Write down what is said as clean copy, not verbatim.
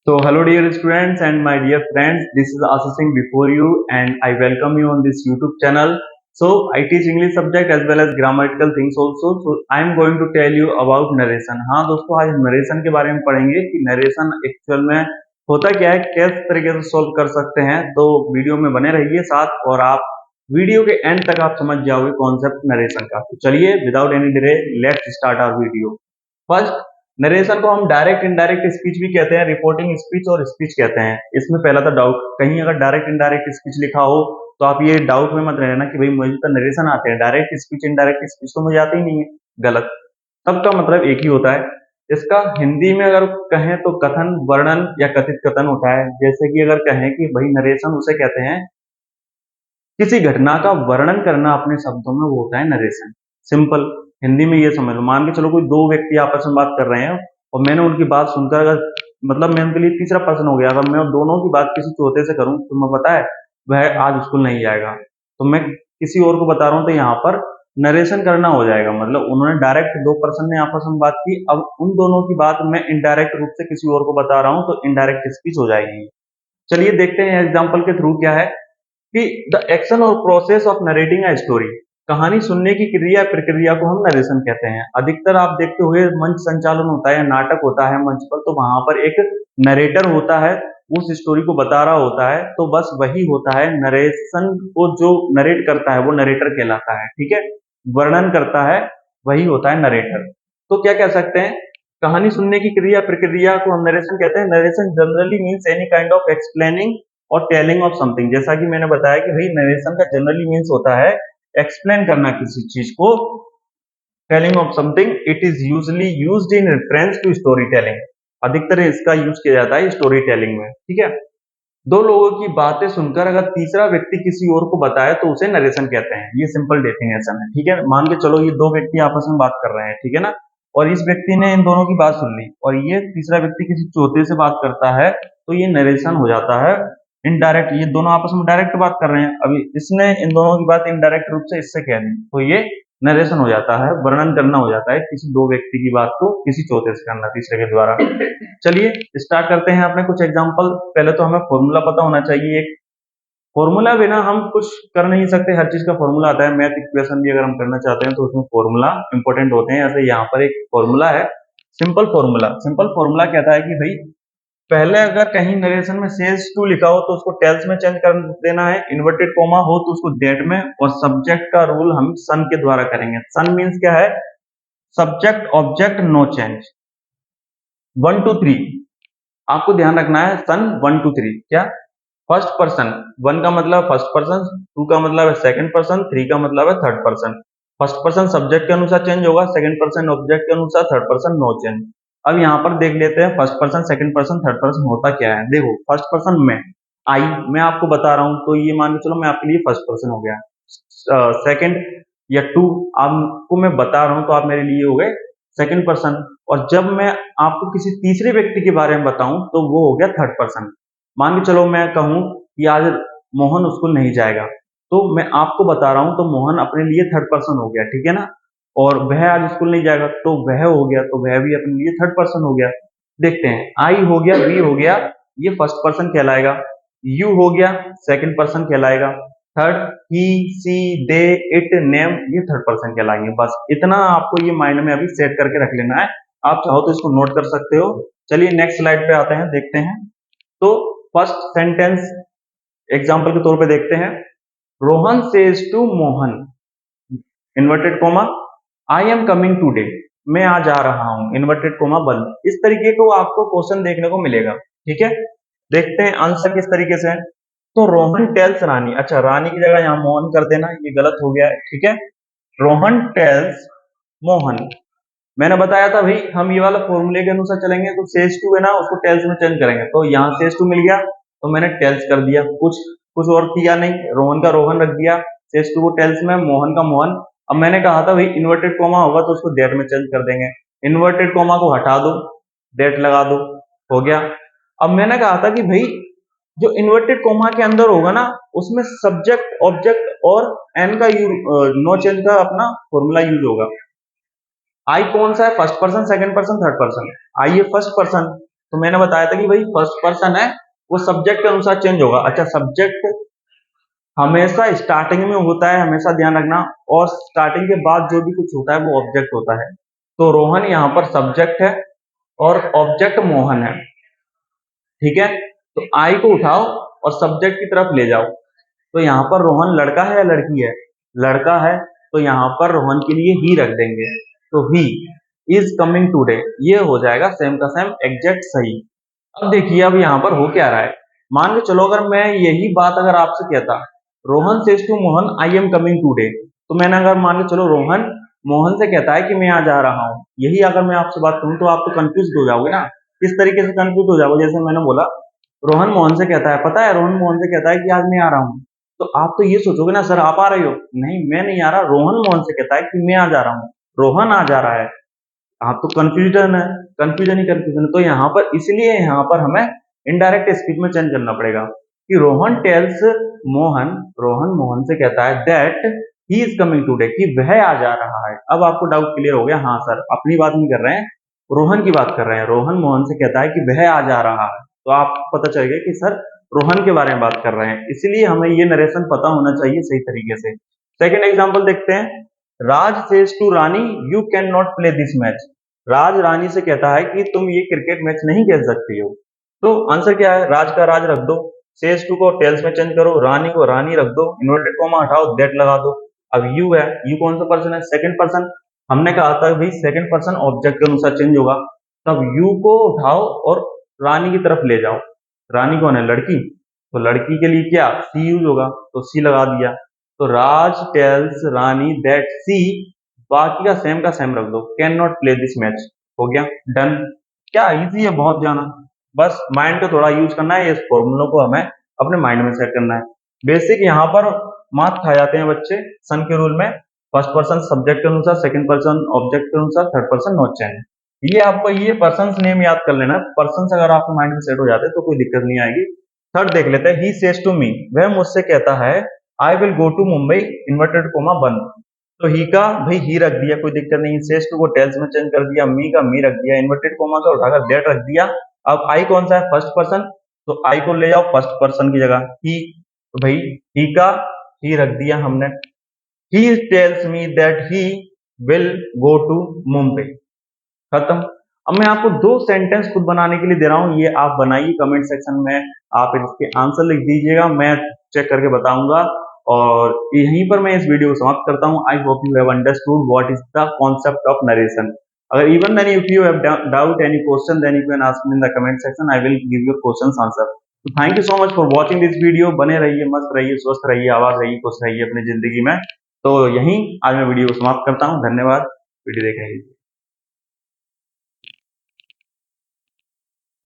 So, hello dear students and my dear friends, this is Ashish Singh before you and I welcome you on this YouTube channel. So, I teach English subject as well as grammatical things also. So, I am going to tell you about narration. हाँ दोस्तों, आज हम narration के बारे में पढ़ेंगे कि narration actual में होता क्या है, किस तरीके से सॉल्व कर सकते हैं। तो वीडियो में बने रहिए साथ और आप वीडियो के एंड तक आप समझ जाओगे कॉन्सेप्ट नरेशन का। तो चलिए without any delay let's start our video. First, narration को हम डायरेक्ट इनडायरेक्ट स्पीच भी कहते हैं, रिपोर्टिंग स्पीच और स्पीच कहते हैं। इसमें पहला तो डाउट, कहीं अगर डायरेक्ट इनडायरेक्ट स्पीच लिखा हो तो आप ये डाउट में मत रहना कि भाई मुझे तो नरेशन आते हैं, डायरेक्ट स्पीच इनडायरेक्ट स्पीच तो मुझे आती ही नहीं है। गलत, सबका मतलब एक ही होता है। इसका हिंदी में अगर कहें तो कथन, वर्णन या कथित कथन होता है। जैसे कि अगर कहें कि भाई नरेशन उसे कहते हैं किसी घटना का वर्णन करना अपने शब्दों में, वो होता है नरेशन। सिंपल हिंदी में ये समझ लो, मान के चलो कोई दो व्यक्ति आपस में बात कर रहे हैं और मैंने उनकी बात सुनकर अगर मतलब मैं उनके लिए तीसरा पर्सन हो गया, अगर मैं दोनों की बात किसी चौथे से करूं तो मैं पता है वह आज स्कूल नहीं जाएगा, तो मैं किसी और को बता रहा हूं तो यहाँ पर नरेशन करना हो जाएगा। मतलब उन्होंने डायरेक्ट दो पर्सन ने आपस में बात की, अब उन दोनों की बात मैं इनडायरेक्ट रूप से किसी और को बता रहा हूं तो इनडायरेक्ट स्पीच हो जाएगी। चलिए देखते हैं एग्जाम्पल के थ्रू क्या है कि द एक्शन और process of narrating a story, कहानी सुनने की क्रिया प्रक्रिया को हम नरेशन कहते हैं। अधिकतर आप देखते हुए मंच संचालन होता है, नाटक होता है मंच पर, तो वहां पर एक नरेटर होता है, उस स्टोरी को बता रहा होता है, तो बस वही होता है नरेशन को जो नरेट करता है वो नरेटर कहलाता है। ठीक है, वर्णन करता है वही होता है नरेटर। तो क्या कह सकते हैं, कहानी सुनने की क्रिया प्रक्रिया को हम नरेशन कहते हैं। Narration generally means any kind of explaining और टेलिंग ऑफ समथिंग। जैसा कि मैंने बताया कि भाई नरेशन का जनरली मीन्स होता है एक्सप्लेन करना किसी चीज को, telling of something. It is usually used in reference to story telling. अधिकतर इसका यूज किया जाता है स्टोरी टेलिंग में। ठीक है, दो लोगों की बातें सुनकर अगर तीसरा व्यक्ति किसी और को बताए तो उसे नरेशन कहते हैं। ये सिंपल डेफिनेशन है। ठीक है, मान के चलो ये दो व्यक्ति आपस में बात कर रहे हैं, ठीक है ना, और इस व्यक्ति ने इन दोनों की बात सुन ली और ये तीसरा व्यक्ति किसी चौथे से बात करता है तो ये नरेशन हो जाता है इनडायरेक्ट। ये दोनों आपस में डायरेक्ट बात कर रहे हैं, अभी इसने इन दोनों की बात इनडायरेक्ट रूप से इससे कह दी तो ये नरेशन हो जाता है, वर्णन करना हो जाता है किसी दो व्यक्ति की बात को किसी चौथे से करना, तीसरे के द्वारा। चलिए स्टार्ट करते हैं अपने कुछ एग्जांपल। पहले तो हमें फॉर्मूला पता होना चाहिए। एक फॉर्मूला बिना हम कुछ कर नहीं सकते, हर चीज का फॉर्मूला आता है। मैथ इक्वेशन भी अगर हम करना चाहते हैं तो उसमें फॉर्मूला इंपॉर्टेंट होते हैं। ऐसे यहाँ पर एक फॉर्मूला है, सिंपल फॉर्मूला। सिंपल फॉर्मूला कहता है कि भाई पहले अगर कहीं नरेशन में सेज टू लिखा हो तो उसको टेल्स में चेंज कर देना है, इन्वर्टेड कोमा हो तो उसको दैट में, और सब्जेक्ट का रूल हम सन के द्वारा करेंगे। सन मीन्स क्या है, सब्जेक्ट ऑब्जेक्ट नो चेंज। 1 2 3 आपको ध्यान रखना है, सन 1 2 3 क्या, फर्स्ट पर्सन। वन का मतलब फर्स्ट पर्सन, टू का मतलब है सेकंड पर्सन, थ्री का मतलब है third person. First person subject के अनुसार चेंज होगा, सेकंड पर्सन ऑब्जेक्ट के अनुसार, थर्ड पर्सन नो चेंज। अब यहाँ पर देख लेते हैं first person second person third person होता क्या है। देखो फर्स्ट पर्सन में आई, मैं आपको बता रहा हूं तो ये मान के चलो मैं आपके लिए फर्स्ट पर्सन हो गया। सेकंड या टू आपको मैं बता रहा हूं तो आप मेरे लिए हो गए सेकंड पर्सन। और जब मैं आपको किसी तीसरे व्यक्ति के बारे में बताऊं तो वो हो गया थर्ड पर्सन। मान के चलो मैं कहूं कि आज मोहन स्कूल नहीं जाएगा, तो मैं आपको बता रहा हूं तो मोहन अपने लिए थर्ड पर्सन हो गया, ठीक है ना। और वह आज स्कूल नहीं जाएगा तो वह हो गया, तो वह भी अपने लिए थर्ड पर्सन हो गया। देखते हैं, आई हो गया, वी हो गया, ये फर्स्ट पर्सन कहलाएगा। यू हो गया सेकंड पर्सन कहलाएगा। Third he she they it name, ये थर्ड पर्सन कहलाएंगे। बस इतना आपको ये माइंड में अभी सेट करके रख लेना है। आप चाहो तो इसको नोट कर सकते हो। चलिए नेक्स्ट स्लाइड पे आते हैं, देखते हैं। तो फर्स्ट सेंटेंस एग्जांपल के तौर पे देखते हैं। Rohan says to Mohan, inverted comma, I am coming today, मैं आज आ रहा हूं, इन्वर्टेड कोमा बंद। इस तरीके को आपको क्वेश्चन देखने को मिलेगा। ठीक है, देखते हैं आंसर किस तरीके से है। तो रोहन टेल्स रानी, अच्छा रानी की जगह यहाँ मोहन कर देना, ये गलत हो गया है। ठीक है, रोहन टेल्स मोहन। मैंने बताया था भाई हम ये वाला फॉर्मूले के अनुसार चलेंगे, तो सेज टू है ना उसको टेल्स में चेंज करेंगे। तो यहाँ सेज टू मिल गया तो मैंने टेल्स कर दिया, कुछ कुछ और किया नहीं, रोहन का रोहन रख दिया, सेज टू को टेल्स में, मोहन का मोहन। अब मैंने कहा था भाई इन्वर्टेड कोमा होगा तो उसको दैट में चेंज कर देंगे, इन्वर्टेड कोमा को हटा दो, दैट लगा दो, हो गया। अब मैंने कहा था कि भाई जो इन्वर्टेड कोमा के अंदर होगा ना उसमें सब्जेक्ट ऑब्जेक्ट और एन का नो चेंज का अपना फॉर्मूला यूज होगा। आई कौन सा है, first person second person third person, I है फर्स्ट पर्सन, तो मैंने बताया था कि भाई फर्स्ट पर्सन है वो सब्जेक्ट के अनुसार चेंज होगा। अच्छा, सब्जेक्ट हमेशा स्टार्टिंग में होता है, हमेशा ध्यान रखना, और स्टार्टिंग के बाद जो भी कुछ होता है वो ऑब्जेक्ट होता है। तो रोहन यहाँ पर सब्जेक्ट है और ऑब्जेक्ट मोहन है। ठीक है, तो आई को उठाओ और सब्जेक्ट की तरफ ले जाओ। तो यहाँ पर रोहन लड़का है या लड़की है? लड़का है, तो यहाँ पर रोहन के लिए ही रख देंगे। तो ही इज कमिंग टूडे, ये हो जाएगा सेम का सेम एग्जैक्ट सही। अब देखिए, अब यहाँ पर हो क्या रहा है। मान के चलो अगर मैं यही बात अगर आपसे कहता, Rohan says to Mohan I am coming today, तो मैंने अगर मान के चलो रोहन मोहन से कहता है कि मैं आज आ रहा हूँ, यही अगर मैं आपसे बात करूँ तो आप तो कंफ्यूज हो जाओगे ना। किस तरीके से कंफ्यूज हो जाओगे? जैसे मैंने बोला रोहन मोहन से कहता है, पता है रोहन मोहन से कहता है कि आज मैं आ रहा हूँ, तो आप तो ये सोचोगे ना सर आप आ रहे हो। नहीं, मैं नहीं आ रहा, रोहन मोहन से कहता है कि मैं आज आ रहा हूँ, रोहन आज आ रहा है। आप तो कंफ्यूजन है, कंफ्यूजन ही कंफ्यूजन है। तो यहाँ पर इसलिए यहाँ पर हमें इनडायरेक्ट स्पीच में चेंज करना पड़ेगा कि रोहन टेल्स मोहन, रोहन मोहन से कहता है that he is coming today, कि वह आज आ रहा है। अब आपको डाउट क्लियर हो गया। हाँ सर, अपनी बात नहीं कर रहे हैं, रोहन की बात कर रहे हैं। रोहन मोहन से कहता है कि वह आज आ रहा है, तो आप पता चल गया कि सर रोहन के बारे में बात कर रहे हैं। इसलिए हमें ये नरेशन पता होना चाहिए सही तरीके से। सेकंड एग्जांपल देखते हैं। Raj says to Rani you can not play this match, Raj Rani से कहता है कि तुम ये क्रिकेट मैच नहीं खेल सकती हो। तो आंसर क्या है? राज का राज रख दो, सेज टू को टेल्स में चेंज करो, रानी को रानी रख दो, इन्वर्टेड कॉमा हटाओ, दैट लगा दो। अब यू है, यू कौन सा पर्सन है? Second person. हमने कहा था भाई सेकंड पर्सन ऑब्जेक्ट के अनुसार चेंज होगा। तब यू को उठाओ और रानी की तरफ ले जाओ। रानी कौन है? लड़की। तो लड़की के लिए क्या सी यूज होगा, तो सी लगा दिया। तो राज टेल्स रानी दैट सी, बाकी का सेम रख दो, can not play this match. हो गया, डन। क्या इजी है बहुत जाना, बस माइंड को थोड़ा यूज करना है, इस फॉर्मूलों को हमें अपने माइंड में सेट करना है। बेसिक यहाँ पर मार्क्स खा जाते हैं बच्चे सन के रूल में, फर्स्ट पर्सन सब्जेक्ट के अनुसार, सेकंड पर्सन ऑब्जेक्ट के अनुसार, थर्ड पर्सन नॉट चेंज। ये आपको ये पर्सन नेम याद कर लेना। पर्सन अगर आपके माइंड में सेट हो जाते हैं तो कोई दिक्कत नहीं आएगी। थर्ड देख लेते हैं। ही सेज टू मी, वह मुझसे कहता है I will go to Mumbai, inverted comma बंद। तो ही का भाई ही रख दिया, कोई दिक्कत नहीं। सेज टू को टेल्स में चेंज कर दिया, मी का मी रख दिया, इन्वर्टेड कोमा का उठाकर दैट रख दिया। अब आई कौन सा है? फर्स्ट पर्सन, तो आई को ले जाओ फर्स्ट पर्सन की जगह ही, तो भाई ही का ही रख दिया हमने। He tells me that he will go to Mumbai, खत्म। अब मैं आपको दो सेंटेंस खुद बनाने के लिए दे रहा हूं, ये आप बनाइए कमेंट सेक्शन में, आप इसके आंसर लिख दीजिएगा, मैं चेक करके बताऊंगा। और यहीं पर मैं इस वीडियो को समाप्त करता हूं। I hope you have understood what is the concept of narration. अगर even then if you have doubt any question, then you can ask me in the comment section, I will give you questions answer. तो thank you so much for watching this video. बने रहिए, मस्त रहिए, स्वस्थ रहिए, आवाज रहिए, खुश रहिए अपनी जिंदगी में। तो यहीं आज मैं वीडियो को समाप्त करता हूँ। धन्यवाद वीडियो देखने के लिए।